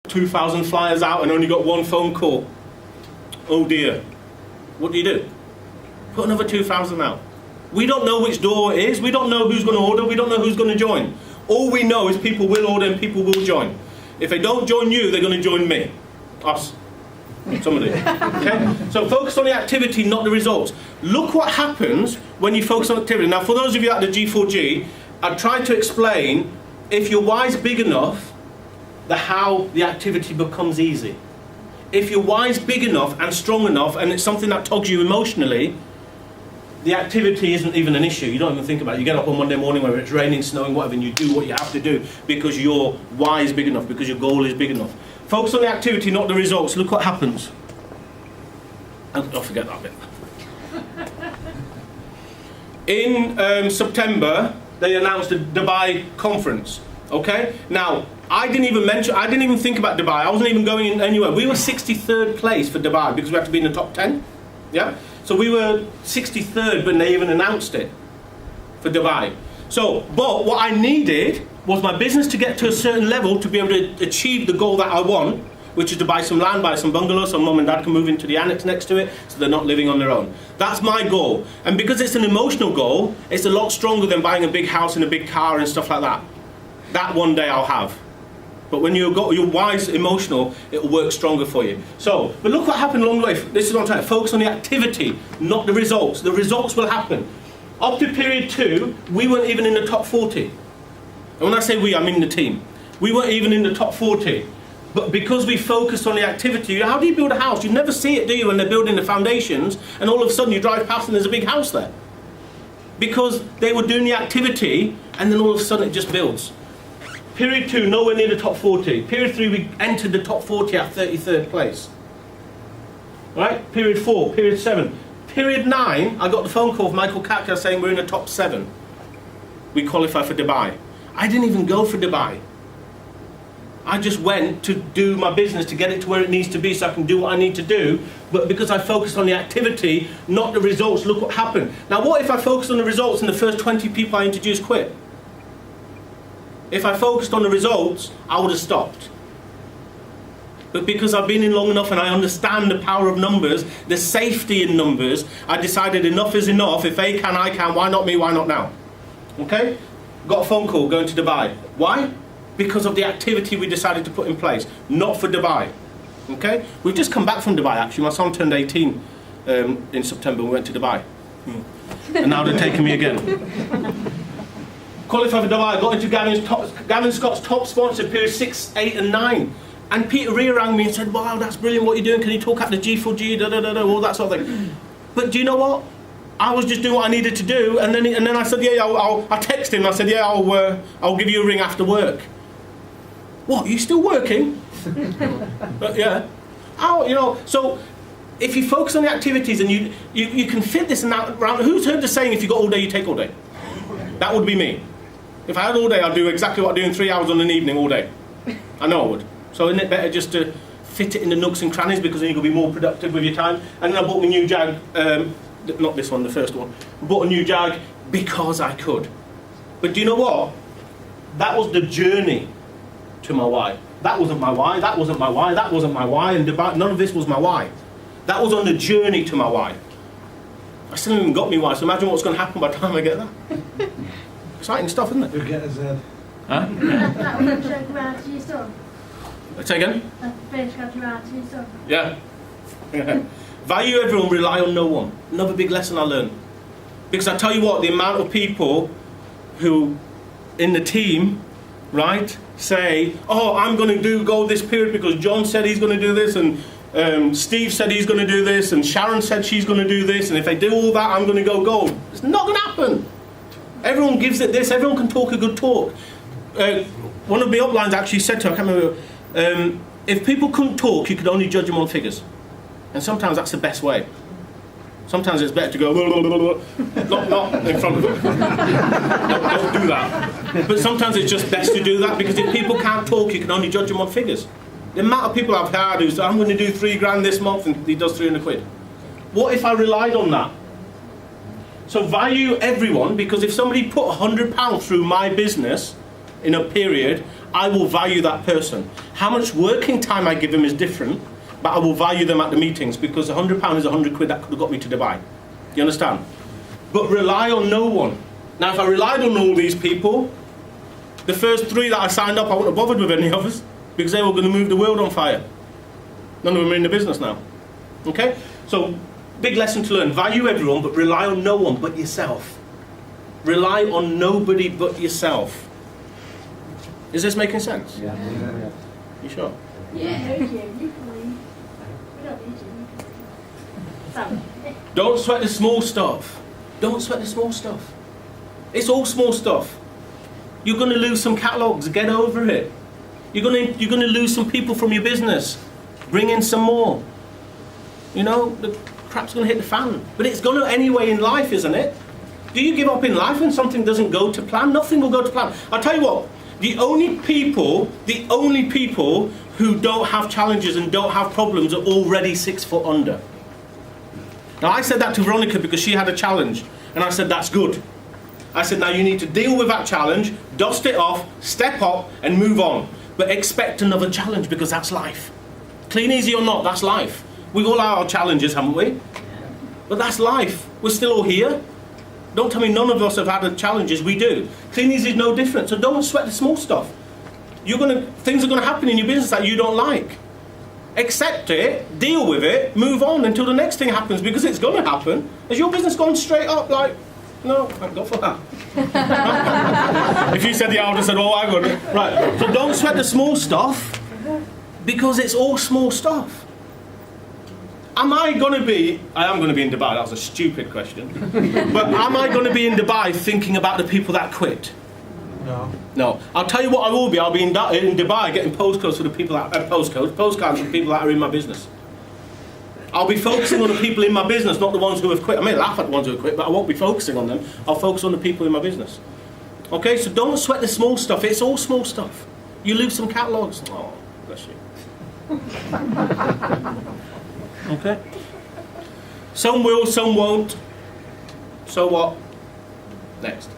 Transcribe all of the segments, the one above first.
2,000 flyers out and only got one phone call. Oh dear. What do? Put another 2,000 out. We don't know which door it is. We don't know who's going to order. We don't know who's going to join. All we know is people will order and people will join. If they don't join you, they're going to join me. Us. Somebody. Okay? So focus on the activity, not the results. Look what happens when you focus on activity. Now, for those of you at the G4G, I tried to explain, if your why is big enough, how the activity becomes easy. If your why is big enough and strong enough, and it's something that tugs you emotionally, the activity isn't even an issue. You don't even think about it. You get up on Monday morning, whether it's raining, snowing, whatever, and you do what you have to do because your why is big enough, because your goal is big enough. Focus on the activity, not the results. Look what happens. I'll forget that bit. In September, they announced a Dubai conference. Okay? Now, I didn't even think about Dubai. I wasn't even going in anywhere. We were 63rd place for Dubai because we had to be in the top 10. Yeah? So we were 63rd when they even announced it for Dubai. So, but what I needed was my business to get to a certain level to be able to achieve the goal that I want, which is to buy some land, buy some bungalows, so mum and dad can move into the annex next to it, so they're not living on their own. That's my goal. And because it's an emotional goal, it's a lot stronger than buying a big house and a big car and stuff like that. That one day I'll have. But when you've got your why's emotional, it'll work stronger for you. So, but look what happened along the way. This is what I'm trying to focus on the activity, not the results. The results will happen. Up to period 2, we weren't even in the top 40. And when I say we, I mean the team. We weren't even in the top 40. But because we focused on the activity, how do you build a house? You never see it, do you, when they're building the foundations, and all of a sudden you drive past and there's a big house there. Because they were doing the activity, and then all of a sudden it just builds. Period 2, nowhere near the top 40. Period 3, we entered the top 40 at 33rd place. Right? Period 4, period 7. Period 9, I got the phone call from Michael Katka saying we're in the top 7. We qualify for Dubai. I didn't even go for Dubai. I just went to do my business, to get it to where it needs to be so I can do what I need to do. But because I focused on the activity, not the results, look what happened. Now what if I focused on the results and the first 20 people I introduced quit? If I focused on the results, I would have stopped. But because I've been in long enough and I understand the power of numbers, the safety in numbers, I decided enough is enough. If they can, I can. Why not me? Why not now? Okay? Got a phone call going to Dubai. Why? Because of the activity we decided to put in place. Not for Dubai. Okay? We've just come back from Dubai, actually. My son turned 18 in September. We went to Dubai. And now they're taking me again. Qualified for Dubai. Got into Gavin Scott's top sponsor, period 6, 8 and 9. And Peter Rhea rang me and said, wow, that's brilliant what you're doing. Can you talk at the G4G, all that sort of thing. But do you know what? I was just doing what I needed to do. And then I said, yeah, I texted him. I said, yeah, I'll give you a ring after work. What, you still working? But yeah. So if you focus on the activities and you can fit this and that around. Who's heard the saying, if you got all day, you take all day? That would be me. If I had all day, I'd do exactly what I do in 3 hours on an evening all day. I know I would. So isn't it better just to fit it in the nooks and crannies, because then you can be more productive with your time? And then I bought my new Jag, not this one, the first one. I bought a new Jag because I could. But do you know what? That was the journey to my why. That wasn't my why, that wasn't my why, that wasn't my why, and none of this was my why. That was on the journey to my why. I still haven't even got me why, so imagine what's going to happen by the time I get that. Exciting stuff, isn't it? You'll get a Z. Huh? That will check around to your son. Say again? That fish got around to your son. Yeah. Value everyone, rely on no one. Another big lesson I learned. Because I tell you what, the amount of people who in the team, right, say, oh, I'm going to go this period because John said he's going to do this, and Steve said he's going to do this, and Sharon said she's going to do this, and if they do all that, I'm going to go gold. It's not going to happen. Everyone gives it this. Everyone can talk a good talk. One of the uplines actually said to, I can't remember, if people couldn't talk, you could only judge them on figures. And sometimes that's the best way. Sometimes it's better to go, not in front of them. Don't do that. But sometimes it's just best to do that, because if people can't talk, you can only judge them on figures. The amount of people I've had who say, I'm going to do 3 grand this month, and he does 300 quid. What if I relied on that? So value everyone, because if somebody put £100 through my business, in a period, I will value that person. How much working time I give them is different, but I will value them at the meetings because £100 is £100 that could have got me to Dubai. You understand? But rely on no one. Now, if I relied on all these people, the first 3 that I signed up, I wouldn't have bothered with any others because they were going to move the world on fire. None of them are in the business now. Okay? So, big lesson to learn. Value everyone, but rely on no one but yourself. Rely on nobody but yourself. Is this making sense? Yeah. You sure? Yeah. You can leave. We don't need you. Sorry. Don't sweat the small stuff. Don't sweat the small stuff. It's all small stuff. You're going to lose some catalogs. Get over it. You're going to lose some people from your business. Bring in some more. You know, the crap's going to hit the fan. But it's going to anyway in life, isn't it? Do you give up in life when something doesn't go to plan? Nothing will go to plan. I'll tell you what. The only people who don't have challenges and don't have problems are already 6 foot under. Now, I said that to Veronica because she had a challenge. And I said, that's good. I said, now you need to deal with that challenge, dust it off, step up, and move on. But expect another challenge because that's life. Clean, easy or not, that's life. We've all had our challenges, haven't we? But that's life. We're still all here. Don't tell me none of us have had the challenges. We do. Clean, easy is no different. So don't sweat the small stuff. Things are going to happen in your business that you don't like. Accept it, deal with it, move on until the next thing happens because it's going to happen. Has your business gone straight up like, no, thank God for that. If you said the I would have said, oh, I would. Right, so don't sweat the small stuff because it's all small stuff. I am going to be in Dubai, that was a stupid question. But am I going to be in Dubai thinking about the people that quit? No. I'll tell you what I will be. I'll be in Dubai getting postcards for the people that postcards for the people that are in my business. I'll be focusing on the people in my business, not the ones who have quit. I may laugh at the ones who have quit, but I won't be focusing on them. I'll focus on the people in my business. Okay, so don't sweat the small stuff. It's all small stuff. You lose some catalogs. Oh, bless you. Okay. Some will, some won't. So what? Next.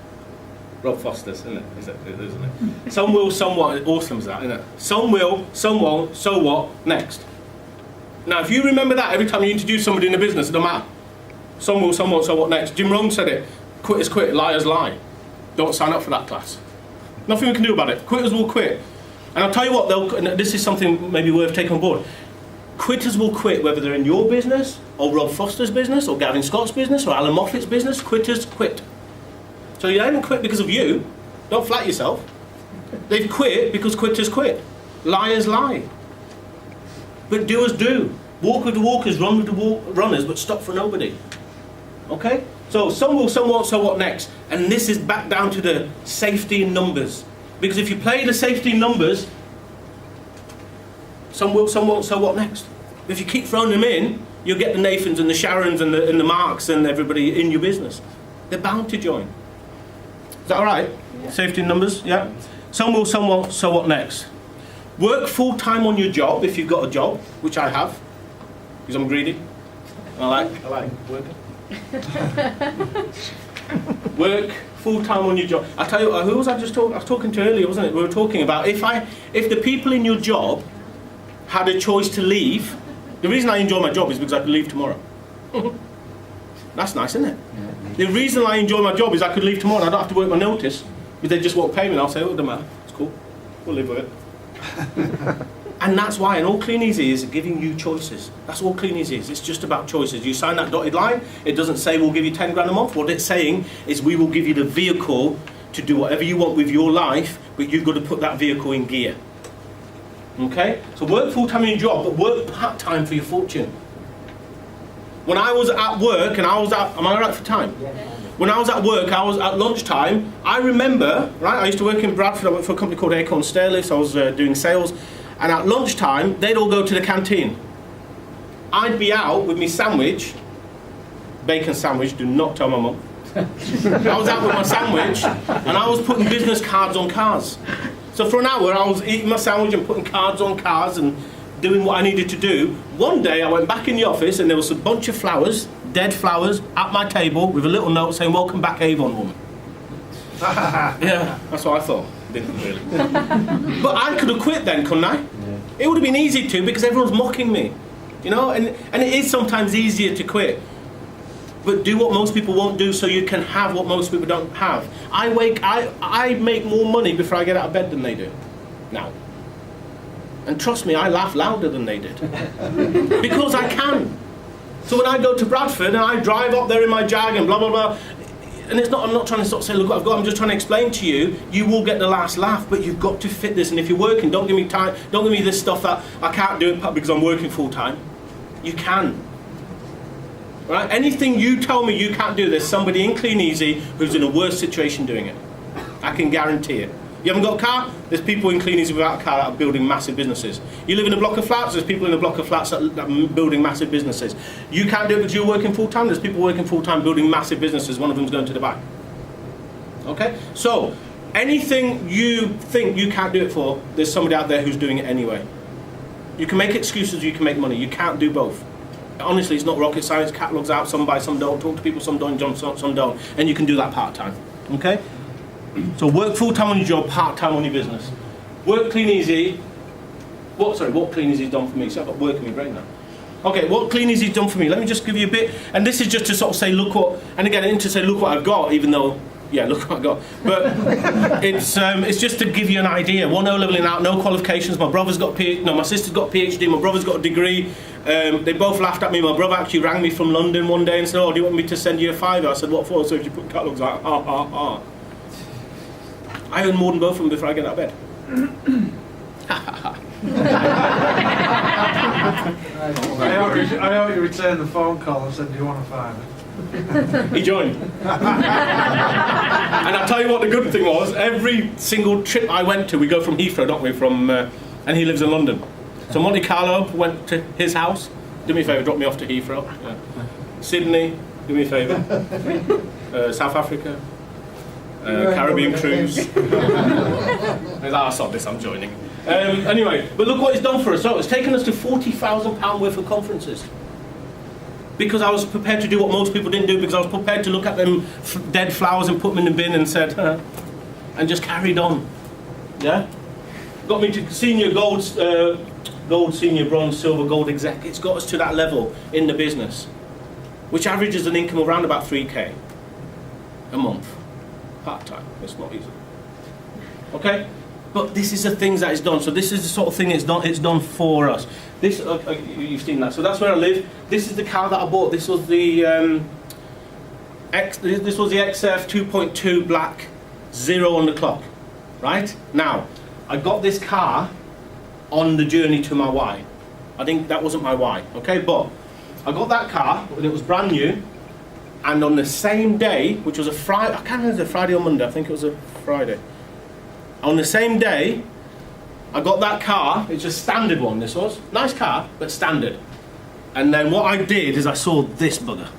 Rob Foster's, isn't it? Isn't it? Some will, some won't. Awesome is that, isn't it? Some will, some won't. So what? Next. Now, if you remember that every time you introduce somebody in a business, it doesn't matter. Some will, some won't. So what next? Jim Rohn said it. Quitters quit, liars lie. Don't sign up for that class. Nothing we can do about it. Quitters will quit. And I'll tell you what, this is something maybe worth taking on board. Quitters will quit whether they're in your business, or Rob Foster's business, or Gavin Scott's business, or Alan Moffat's business. Quitters quit. So you haven't quit because of you. Don't flatter yourself. They've quit because quitters quit. Liars lie. But doers do. Walk with the walkers, run with the runners, but stop for nobody. Okay? So some will, some won't, so what next? And this is back down to the safety in numbers. Because if you play the safety in numbers, some will, some won't, so what next? If you keep throwing them in, you'll get the Nathans and the Sharons and the Marks and everybody in your business. They're bound to join. Is that all right? Yeah. Safety in numbers, yeah? Some will, some won't, so what next? Work full-time on your job if you've got a job, which I have, because I'm greedy. I like working. Work full-time on your job. I tell you, who was I just talking? I was talking to earlier, wasn't it? We were talking about if the people in your job had a choice to leave. The reason I enjoy my job is because I could leave tomorrow. That's nice, isn't it? Yeah. The reason I enjoy my job is I could leave tomorrow and I don't have to work my notice because they just won't pay me and I'll say, oh, it doesn't matter. It's cool. We'll live with it. And that's why, and all Clean Easy is giving you choices. That's all Clean Easy is. It's just about choices. You sign that dotted line, it doesn't say we'll give you 10 grand a month. What it's saying is we will give you the vehicle to do whatever you want with your life, but you've got to put that vehicle in gear. Okay? So work full-time in your job, but work part-time for your fortune. When I was at work, and am I right for time? Yeah. When I was at work, I was at lunchtime. I remember, right, I used to work in Bradford. I worked for a company called Acorn Stairlifts. I was doing sales. And at lunchtime, they'd all go to the canteen. I'd be out with my sandwich, bacon sandwich, do not tell my mum. I was out with my sandwich, and I was putting business cards on cars. So for an hour, I was eating my sandwich and putting cards on cars and doing what I needed to do. One day, I went back in the office, and there was a bunch of flowers, dead flowers, at my table with a little note saying, "Welcome back, Avon woman." Yeah, that's what I thought. Didn't really. But I could have quit then, couldn't I? It would have been easy to, because everyone's mocking me. You know, and it is sometimes easier to quit. But do what most people won't do so you can have what most people don't have. I make more money before I get out of bed than they do now. And trust me, I laugh louder than they did. Because I can. So when I go to Bradford and I drive up there in my Jag and blah, blah, blah, and I'm not trying to sort of say, look what I've got, I'm just trying to explain to you, you will get the last laugh, but you've got to fit this. And if you're working, don't give me time, don't give me this stuff that I can't do it because I'm working full time. You can. Right? Anything you tell me you can't do, there's somebody in Clean Easy who's in a worse situation doing it. I can guarantee it. You haven't got a car? There's people in Clean Easy without a car that are building massive businesses. You live in a block of flats? There's people in a block of flats that are building massive businesses. You can't do it because you're working full time? There's people working full time building massive businesses. One of them's going to Dubai. Okay? So, anything you think you can't do it for, there's somebody out there who's doing it anyway. You can make excuses, you can make money. You can't do both. Honestly, it's not rocket science. Catalogs out, some buy, some don't. Talk to people, some don't, some don't. And you can do that part-time. Okay? So work full-time on your job, part-time on your business. Work Clean Easy. What Clean Easy's done for me? So I've got work in my brain now. Okay, what Clean Easy's done for me? Let me just give you a bit. And this is just to sort of say, look what, and again, to say, look what I've got, even though, yeah, look what I've got. But it's just to give you an idea. 1 O-leveling out, no qualifications. My brother's got my sister's got a PhD, my brother's got a degree. They both laughed at me. My brother actually rang me from London one day and said, oh, do you want me to send you a £5? I said, what for? So if you put catalogs out, I earn more than both of them before I get out of bed. I hope you returned the phone call and said, do you want a £5? He joined. And I'll tell you what the good thing was, every single trip I went to, we go from Heathrow, don't we, and he lives in London. So Monte Carlo, went to his house, do me a favour, drop me off to Heathrow. Yeah. Sydney, do me a favour. South Africa. Caribbean cruise. I sod this, I'm joining. Anyway, but look what it's done for us. So it's taken us to £40,000 worth of conferences. Because I was prepared to do what most people didn't do, because I was prepared to look at them dead flowers and put them in the bin and said, and just carried on. Yeah? Got me to senior gold, senior bronze, silver, gold exec. It's got us to that level in the business, which averages an income of around about 3k a month. Part-time. It's not easy. Okay? But this is the things that it's done. So this is the sort of thing it's done for us. This you've seen that. So that's where I live. This is the car that I bought. This was the this was the XF 2.2 black, 0 on the clock. Right? Now, I got this car on the journey to my why. I think that wasn't my why. Okay? But I got that car and it was brand new. And on the same day, which was a Friday, I can't remember if it was a Friday or Monday, I think it was a Friday. On the same day, I got that car, it's a standard one, this was. Nice car, but standard. And then what I did is I saw this bugger.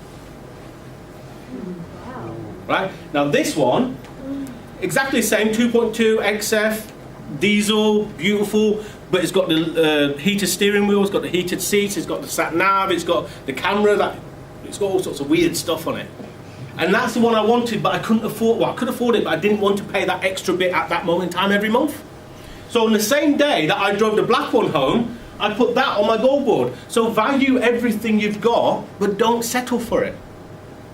Wow. Right? Now this one, exactly the same, 2.2 XF, diesel, beautiful, but it's got the heated steering wheel, it's got the heated seats, it's got the sat nav, it's got the camera, it's got all sorts of weird stuff on it. And that's the one I wanted, but I couldn't afford, well, I could afford it, but I didn't want to pay that extra bit at that moment in time every month. So on the same day that I drove the black one home, I put that on my goal board. So value everything you've got, but don't settle for it.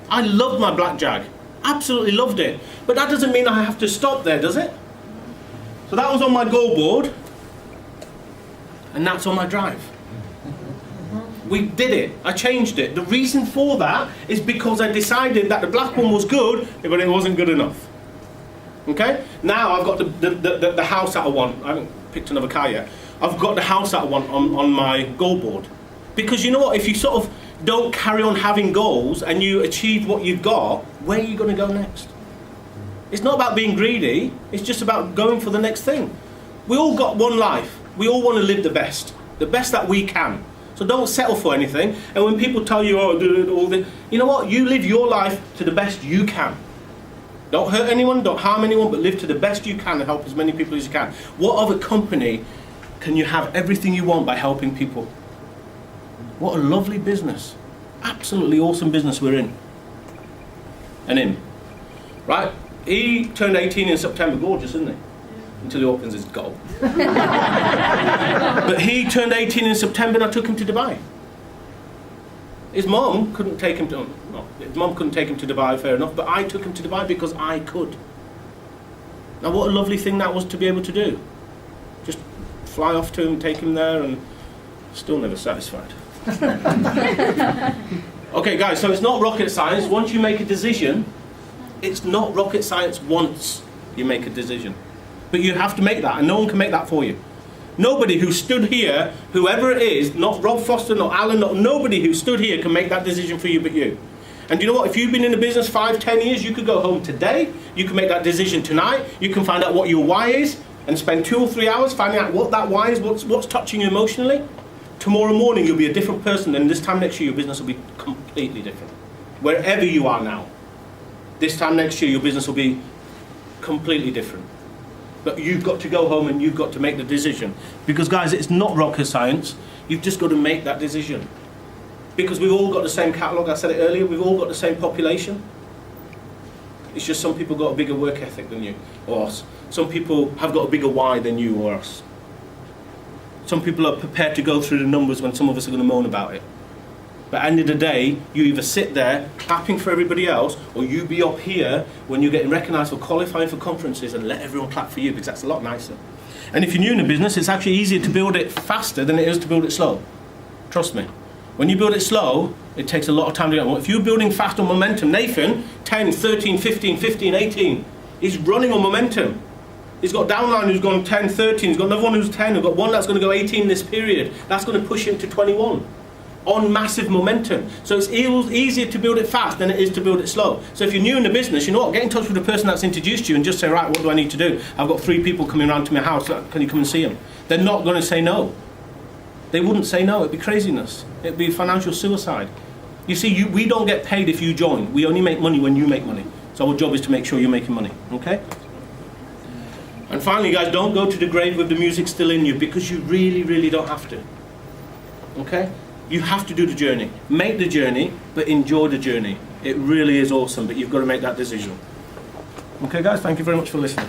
I loved my black Jag. Absolutely loved it. But that doesn't mean I have to stop there, does it? So that was on my goal board, and that's on my drive. We did it. I changed it. The reason for that is because I decided that the black one was good, but it wasn't good enough. Okay? Now I've got the house that I want. I haven't picked another car yet. I've got the house that I want on my goal board. Because you know what? If you sort of don't carry on having goals and you achieve what you've got, where are you going to go next? It's not about being greedy. It's just about going for the next thing. We all got one life. We all want to live the best that we can. So don't settle for anything. And when people tell you, oh, do all this, you know what? You live your life to the best you can. Don't hurt anyone, don't harm anyone, but live to the best you can and help as many people as you can. What other company can you have everything you want by helping people? What a lovely business. Absolutely awesome business we're in. And him. Right? He turned 18 in September. Gorgeous, isn't he? until he opens his gob. But he turned 18 in September and I took him to Dubai. His mum couldn't take him to, no, his mum couldn't take him to Dubai, fair enough, but I took him to Dubai because I could. Now what a lovely thing that was to be able to do. Just fly off to him, take him there, and still never satisfied. Okay guys, so it's not rocket science. Once you make a decision, it's not rocket science once you make a decision. But you have to make that, and no one can make that for you. Nobody who stood here, whoever it is, not Rob Foster, not Alan, nobody who stood here can make that decision for you but you. And you know what, if you've been in the business 5, 10 years, you could go home today, you can make that decision tonight, you can find out what your why is, and spend 2 or 3 hours finding out what that why is, what's touching you emotionally. Tomorrow morning you'll be a different person, and this time next year your business will be completely different. Wherever you are now, this time next year your business will be completely different. But you've got to go home and you've got to make the decision. Because guys, it's not rocket science, you've just got to make that decision. Because we've all got the same catalogue, I said it earlier, we've all got the same population. It's just some people got a bigger work ethic than you or us. Some people have got a bigger why than you or us. Some people are prepared to go through the numbers when some of us are going to moan about it. But at the end of the day, you either sit there clapping for everybody else, or you be up here when you're getting recognised for qualifying for conferences and let everyone clap for you, because that's a lot nicer. And if you're new in the business, it's actually easier to build it faster than it is to build it slow. Trust me. When you build it slow, it takes a lot of time to get. If you're building fast on momentum, Nathan, 10, 13, 15, 15, 18, he's running on momentum. He's got downline who's gone 10, 13, he's got another one who's 10, he's got one that's going to go 18 this period. That's going to push him to 21. On massive momentum. So it's easier to build it fast than it is to build it slow. So if you're new in the business, you know what, get in touch with the person that's introduced you and just say, right, what do I need to do? I've got 3 people coming around to my house, can you come and see them? They're not going to say no. They wouldn't say no, it'd be craziness. It'd be financial suicide. You see, we don't get paid if you join. We only make money when you make money. So our job is to make sure you're making money, okay? And finally, guys, don't go to the grave with the music still in you, because you really, really don't have to, okay? You have to do the journey. Make the journey, but enjoy the journey. It really is awesome, but you've got to make that decision. Okay, guys, thank you very much for listening.